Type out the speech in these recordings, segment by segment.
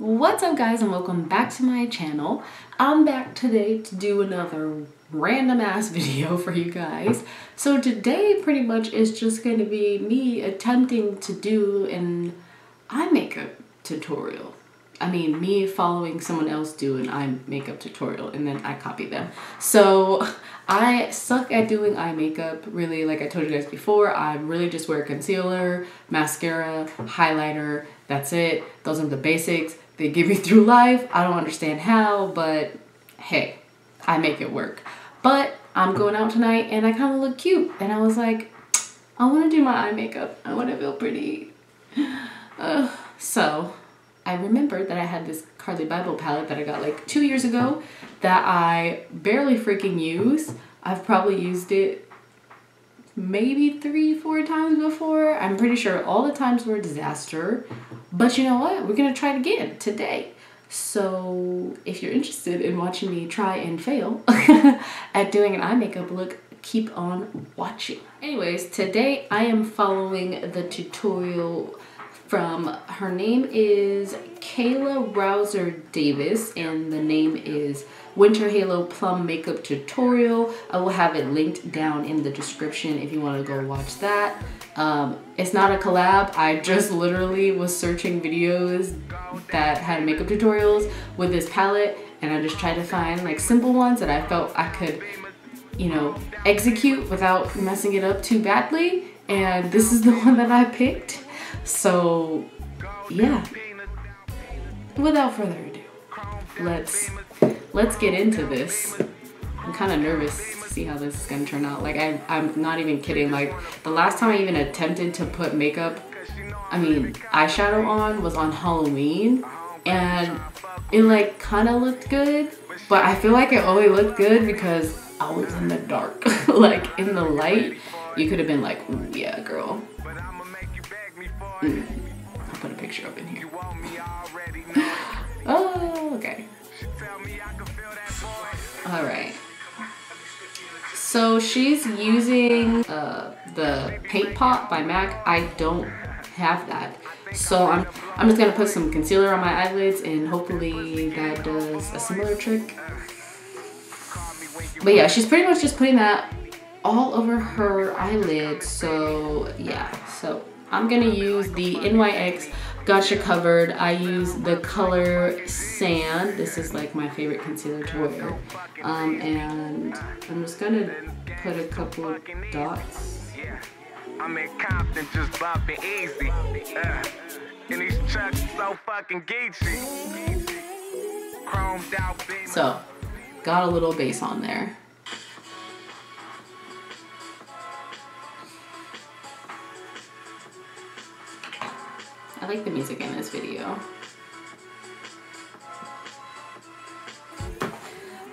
What's up guys, and welcome back to my channel. I'm back today to do another random ass video for you guys. So today pretty much is just going to be me attempting to do an eye makeup tutorial. I mean, me following someone else do an eye makeup tutorial and then I copy them. So I suck at doing eye makeup, really. Like I told you guys before, I really just wear concealer, mascara, highlighter, that's it. Those are the basics. They give me through life. I don't understand how, but hey, I make it work. But I'm going out tonight and I kind of look cute. And I was like, I want to do my eye makeup. I want to feel pretty. So I remembered that I had this Carly Bible palette that I got like 2 years ago that I barely freaking use. I've probably used it maybe 3-4 times before. I'm pretty sure all the times were a disaster. But you know what? We're going to try it again today. So if you're interested in watching me try and fail at doing an eye makeup look, keep on watching. Anyways, today I am following the tutorial from, her name is Kayla Rouser-Davis and the name is Winter Halo Plum Makeup Tutorial. I will have it linked down in the description if you want to go watch that. It's not a collab. I just literally was searching videos that had makeup tutorials with this palette and I just tried to find like simple ones that I felt I could, you know, execute without messing it up too badly, and this is the one that I picked. So yeah, without further ado, let's get into this. I'm kind of nervous to see how this is gonna turn out. Like I'm not even kidding. Like the last time I even attempted to put makeup, I mean eyeshadow on, was on Halloween, and it like kind of looked good, but I feel like it only looked good because I was in the dark. Like in the light, you could have been like, ooh, yeah, girl. I'll put a picture up in here. Oh, okay. All right. So she's using the Paint Pot by MAC. I don't have that. So I'm just gonna put some concealer on my eyelids and hopefully that does a similar trick. But yeah, she's pretty much just putting that all over her eyelids. So yeah, so I'm gonna use the NYX Gotcha Covered. I use the color Sand. This is like my favorite concealer to wear. And I'm just gonna put a couple of dots. I'm in Compton, just bumping easy. And these trucks so fucking geeky. Chromed out. So, got a little base on there. I like the music in this video.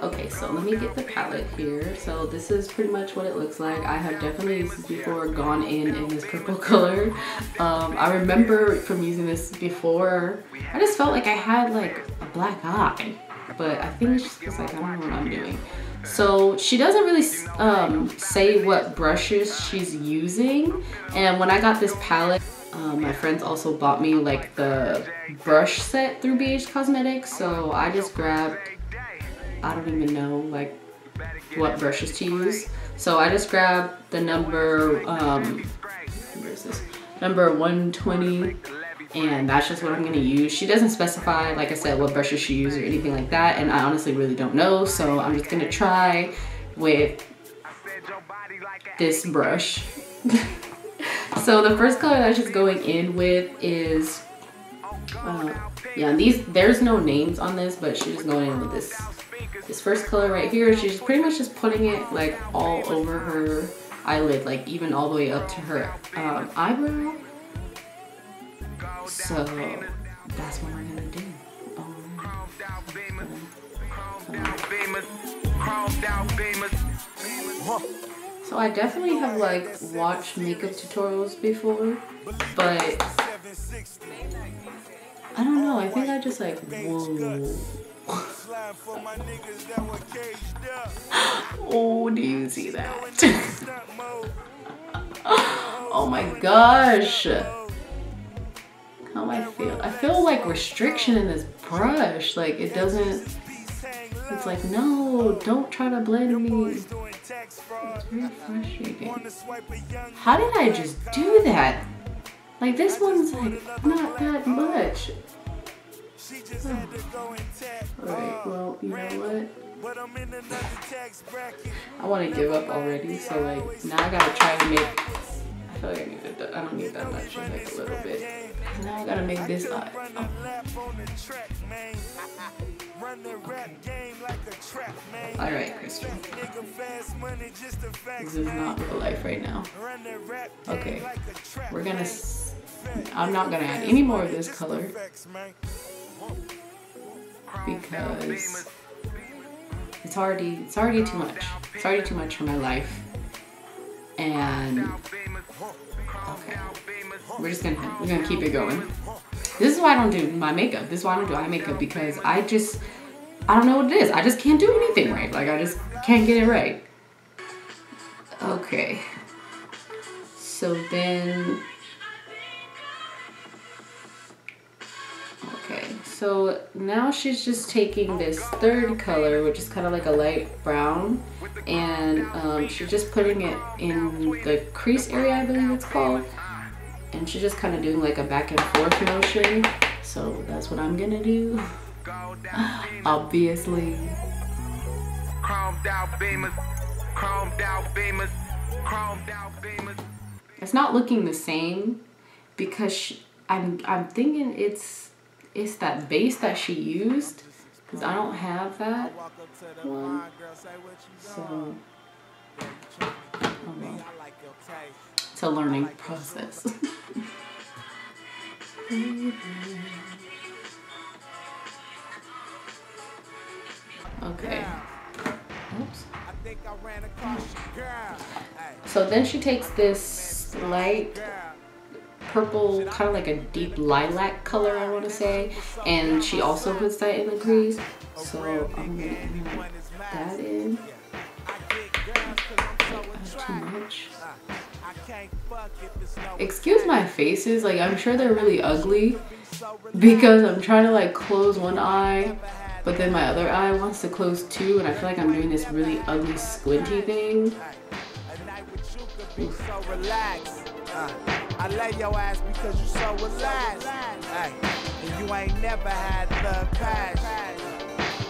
Okay, so let me get the palette here. So this is pretty much what it looks like. I have definitely used this before, gone in this purple color. I remember from using this before, I just felt like I had like a black eye, but I think it's just like, I don't know what I'm doing. So she doesn't really say what brushes she's using. And when I got this palette, my friends also bought me like the brush set through BH Cosmetics, so I just grabbed, I don't even know like what brushes to use. So I just grabbed the number, where is this? Number 120, and that's just what I'm gonna use. She doesn't specify, like I said, what brushes she uses or anything like that, and I honestly really don't know, so I'm just gonna try with this brush. So the first color that she's going in with is, yeah, there's no names on this, but she's going in with this first color right here. She's pretty much just putting it like all over her eyelid, like even all the way up to her eyebrow. So that's what we're gonna do. So I definitely have like watched makeup tutorials before, but I don't know, I think I just like, whoa. Oh, do you see that? Oh my gosh. How I feel. I feel like restriction in this brush. Like it doesn't, it's like, no, don't try to blend me. It's very frustrating. How did I just do that? Like this one's like not that much. Oh. Alright, well, you know what? I want to give up already, so like now I gotta try to make, I feel like I don't need that much, like a little bit. Now I gotta make this eye. Oh. Okay. Alright, Krystal. This is not real life right now. Okay, we're gonna, I'm not gonna add any more of this color because it's already too much. It's already too much for my life. And okay, we're gonna keep it going. This is why I don't do my makeup. This is why I don't do eye makeup, because I don't know what it is. I just can't do anything right. Like I just can't get it right. Okay. So then, okay. So now she's just taking this third color, which is kind of like a light brown, and she's just putting it in the crease area, I believe it's called. And she's just kind of doing like a back and forth motion. So that's what I'm gonna do. Obviously. It's not looking the same because I'm thinking it's that base that she used, because I don't have that one. So oh well. It's a learning process. Okay. Oops. So then she takes this light purple, kind of like a deep lilac color, I want to say, and she also puts that in the crease. So I'm gonna put that in. Too much. Excuse my faces, like I'm sure they're really ugly because I'm trying to like close one eye, but then my other eye wants to close too, and I feel like I'm doing this really ugly squinty thing. Oof. I lay your ass because you're so relaxed. And you ain't never had the cash.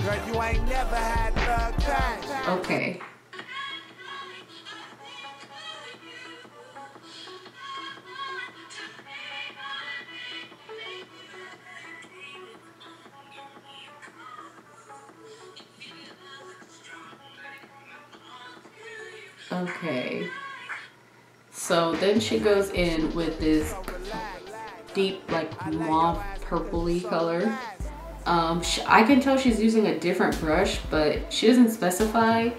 Girl, you ain't never had the cash. Okay. Okay, so then she goes in with this deep like mauve purpley color. I can tell she's using a different brush, but she doesn't specify,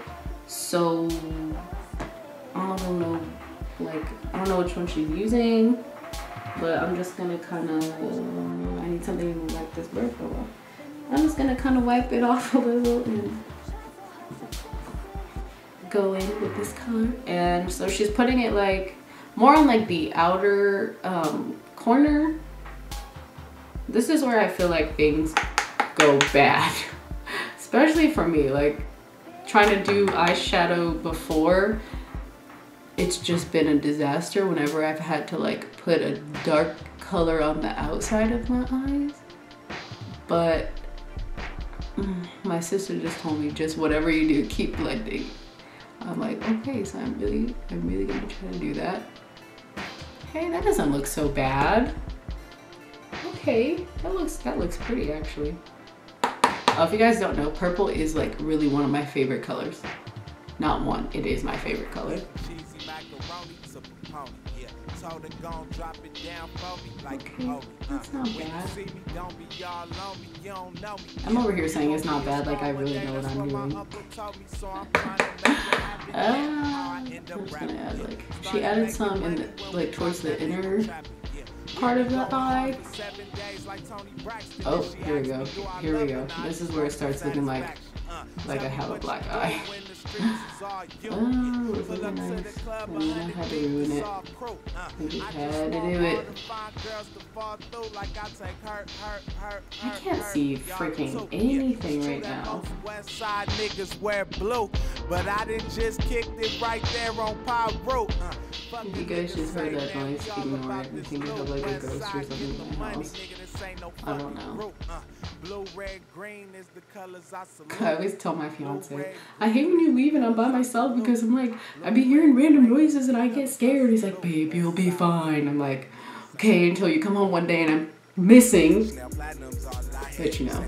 so I don't know, like I don't know which one she's using, but I'm just gonna kind of, I need something like this brush for a while. I'm just gonna kind of wipe it off a little and go in with this color. And so she's putting it like more on like the outer corner. This is where I feel like things go bad, especially for me. Like trying to do eyeshadow before, it's just been a disaster whenever I've had to like put a dark color on the outside of my eyes. But my sister just told me, just whatever you do, keep blending. I'm like, okay, so I'm really gonna try to do that. Hey, that doesn't look so bad. Okay, that looks pretty actually. If you guys don't know, purple is like really one of my favorite colors. Not one, it is my favorite color. Okay, that's not bad. I'm over here saying it's not bad, like I really know what I'm doing. I'm just gonna add like, she added some in the, like towards the inner part of the eye. Oh, here we go. Here we go. This is where it starts looking like like I have a black eye. Oh, it was really nice. And then I had to ruin it. I just had to do it. I can't see freaking anything right now. Westside niggas wear blue, but I didn't just kick it right there on Pyro. If you guys just heard that noise, ignore it. I think I have like a ghost or something in my house. I don't know. I always tell my fiance, I hate when you leave and I'm by myself because I'm like, I be hearing random noises and I get scared. He's like, babe, you'll be fine. I'm like, okay, until you come home one day and I'm missing. But you know,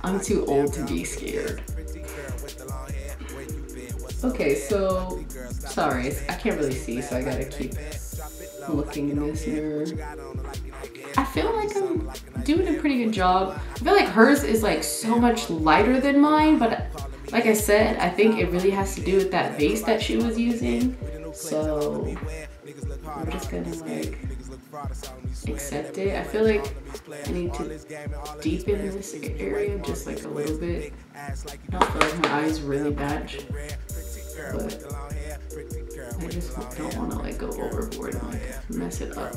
I'm too old to be scared. Okay, so, sorry, I can't really see, so I gotta keep looking in this mirror. I feel like I'm doing a pretty good job. I feel like hers is like so much lighter than mine, but like I said, I think it really has to do with that base that she was using. So, I'm just gonna like accept it. I feel like I need to deepen this area just like a little bit. I don't feel like my eyes really match, but I just don't want to like go overboard and like mess it up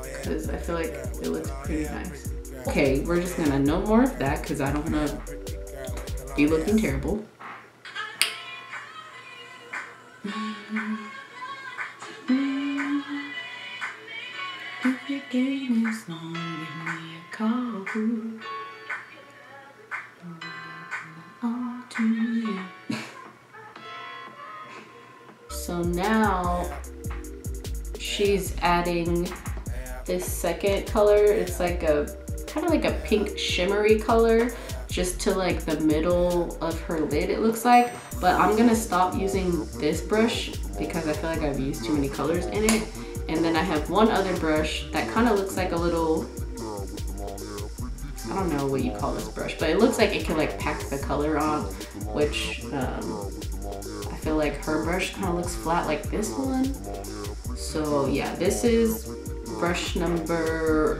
because I feel like it looks pretty nice. Okay, we're just gonna no more of that because I don't want to be looking terrible. If your game is long, give me a call. All to you. So now she's adding this second color. It's like a kind of like a pink shimmery color just to like the middle of her lid, it looks like. But I'm gonna stop using this brush because I feel like I've used too many colors in it. And then I have one other brush that kind of looks like a little, I don't know what you call this brush, but it looks like it can like pack the color on, which I feel like her brush kind of looks flat like this one. So yeah, this is brush number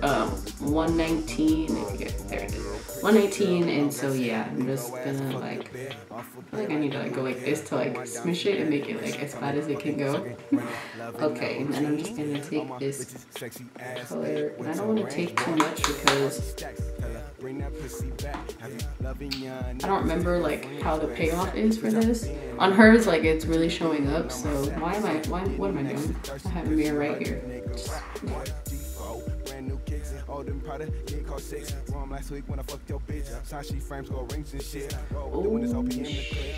119, if you get, there it is, 119, and so yeah, I'm just gonna like, I feel like I need to like go like this to like smush it and make it like as flat as it can go. Okay, and then I'm just gonna take this color, and I don't want to take too much because I don't remember like how the payoff is for this. On hers, like it's really showing up, so what am I doing? I have a mirror right here. Oh,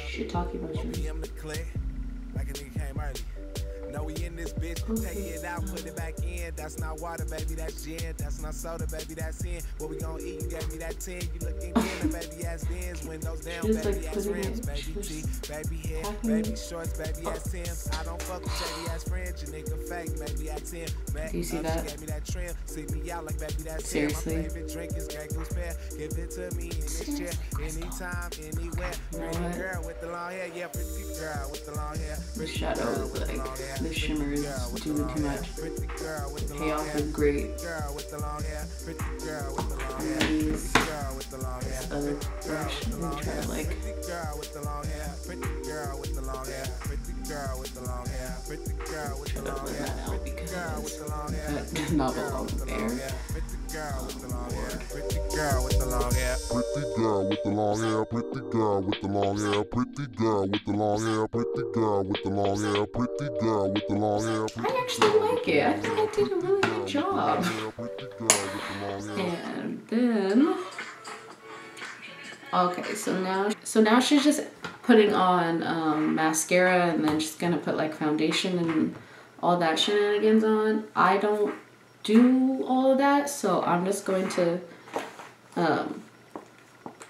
shit, talking about you. No, we in this bitch. Take it out, put it back in. That's not water, baby, that's gin. That's not soda, baby, that's in. What we gonna eat? You gave me that 10. You looking good, baby, ass bins. Windows down, baby, ass rims, baby G. Baby hair, baby shorts, baby ass Tim's. I don't fuck with shady ass friends. Your nigga fake, baby ass Tim. Do you see that? Gave me that trim. See me out like baby, that's seriously. My favorite drink is Grey Goose pear. Give it to me in this chair. Anytime, anywhere. Pretty girl with the long hair. Yeah, pretty girl with the long hair. The shadow, like, the shimmer is doing too much. The payoff is great. And use this other brush and try to like try to blend that out because that does not belong there. Pretty girl with the long hair, pretty girl with the long hair, pretty girl with the long hair, pretty girl with the long hair, pretty girl with the long hair, pretty girl with the long hair. I actually like it. I think I did a really good job. And then, okay, so now she's just putting on mascara, and then she's gonna put like foundation and all that shenanigans on. I don't do all of that, so I'm just going to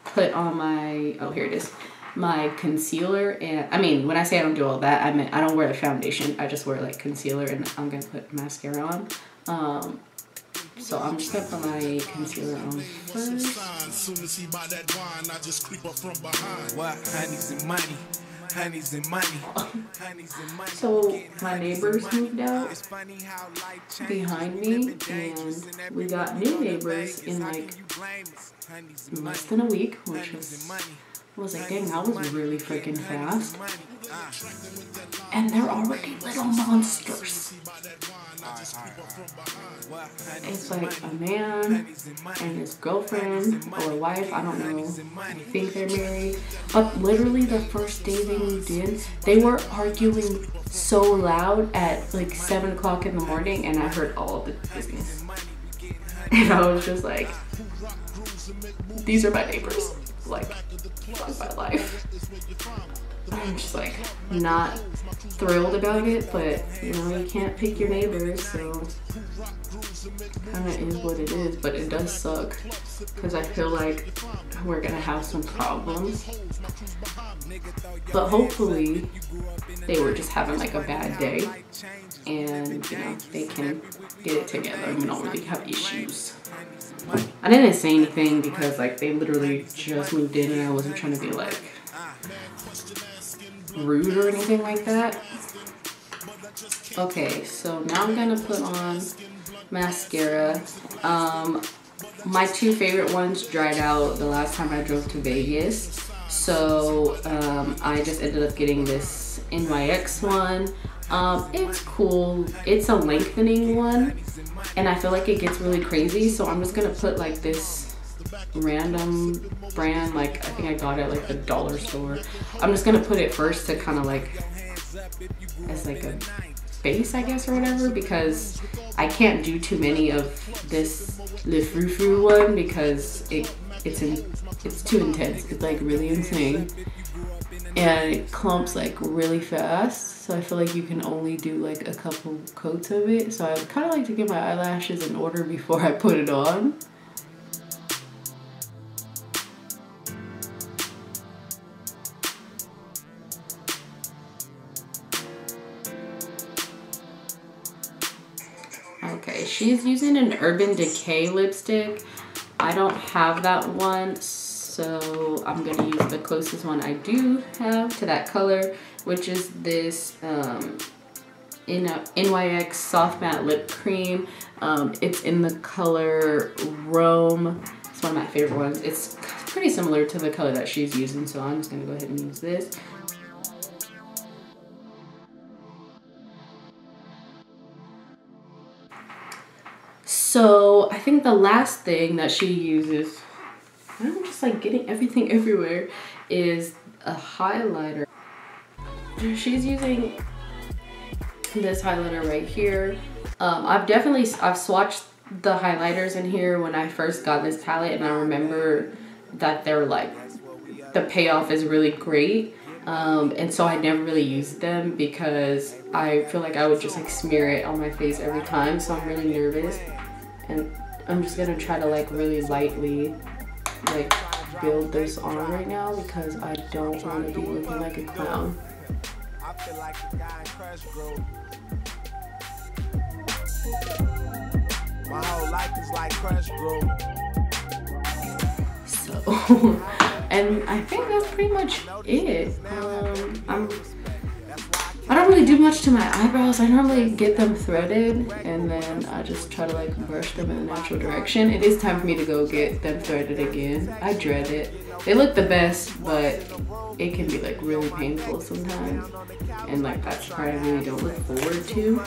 put on my, oh, here it is, my concealer. And I mean, when I say I don't do all that, I mean I don't wear the foundation, I just wear like concealer, and I'm gonna put mascara on. So I'm just gonna put my concealer on first. Soon as he buy that wine, I just creep up from behind. What? Honeys and money. Honeys and money. So my neighbors moved out behind me, and we got new neighbors in like less than a week, which was I was like, dang, that was really freaking fast. And they're already little monsters. It's like a man and his girlfriend or wife, I don't know, I think they're married. But literally the first day they moved in, they were arguing so loud at like 7 o'clock in the morning, and I heard all of the business. And I was just like, these are my neighbors. Like, fuck my life. I'm just like not thrilled about it, but you know, you can't pick your neighbors, so kind of is what it is. But it does suck because I feel like we're gonna have some problems, but hopefully they were just having like a bad day and you know, they can get it together and we don't really have issues. I didn't say anything because like they literally just moved in and I wasn't trying to be like rude or anything like that. Okay, so now I'm gonna put on mascara. My two favorite ones dried out the last time I drove to Vegas, so I just ended up getting this NYX one. It's cool. It's a lengthening one and I feel like it gets really crazy, so I'm just gonna put like this random brand, like I think I got it at like the dollar store. I'm just gonna put it first to kind of like as like a base, I guess, or whatever, because I can't do too many of this Le Frou Frou one because it's too intense. It's like really insane and it clumps like really fast, so I feel like you can only do like a couple coats of it. So I kind of like to get my eyelashes in order before I put it on. Okay, she's using an Urban Decay lipstick. I don't have that one, so I'm gonna use the closest one I do have to that color, which is this NYX Soft Matte Lip Cream. It's in the color Rome. It's one of my favorite ones. It's pretty similar to the color that she's using, so I'm just gonna go ahead and use this. So I think the last thing that she uses, I'm just like getting everything everywhere, is a highlighter. She's using this highlighter right here. I've swatched the highlighters in here when I first got this palette, and I remember that they're like, the payoff is really great. And so I never really used them because I feel like I would just like smear it on my face every time, so I'm really nervous. And I'm just gonna try to like really lightly like build this on right now because I don't want to be looking like a clown. I feel like the guy in Krystal. My whole life is like Krystal. So, and I think that's pretty much it. I don't really do much to my eyebrows. I normally get them threaded and then I just try to like brush them in a natural direction. It is time for me to go get them threaded again. I dread it. They look the best, but it can be like really painful sometimes. And like that's the part I really don't look forward to.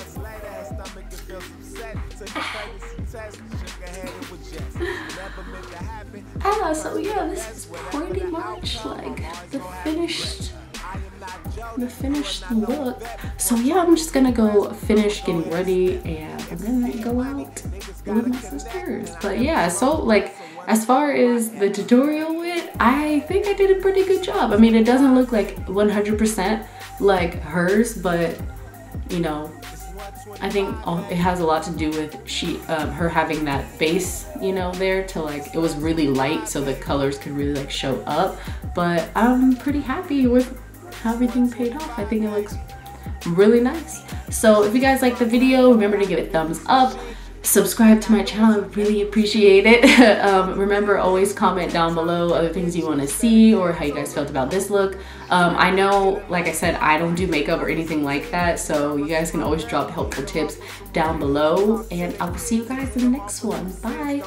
So yeah, this is pretty much like the finished look. So yeah, I'm just gonna go finish getting ready and I'm gonna go out with my sisters. But yeah, so like as far as the tutorial went, I think I did a pretty good job. I mean, it doesn't look like 100% like hers, but you know, I think it has a lot to do with her having that base, you know, there to like, it was really light so the colors could really like show up. But I'm pretty happy with how everything paid off. I think it looks really nice. So if you guys like the video, remember to give it a thumbs up. Subscribe to my channel, I really appreciate it. Remember, always comment down below other things you want to see or how you guys felt about this look. I know, like I said, I don't do makeup or anything like that, so you guys can always drop helpful tips down below, and I will see you guys in the next one. Bye.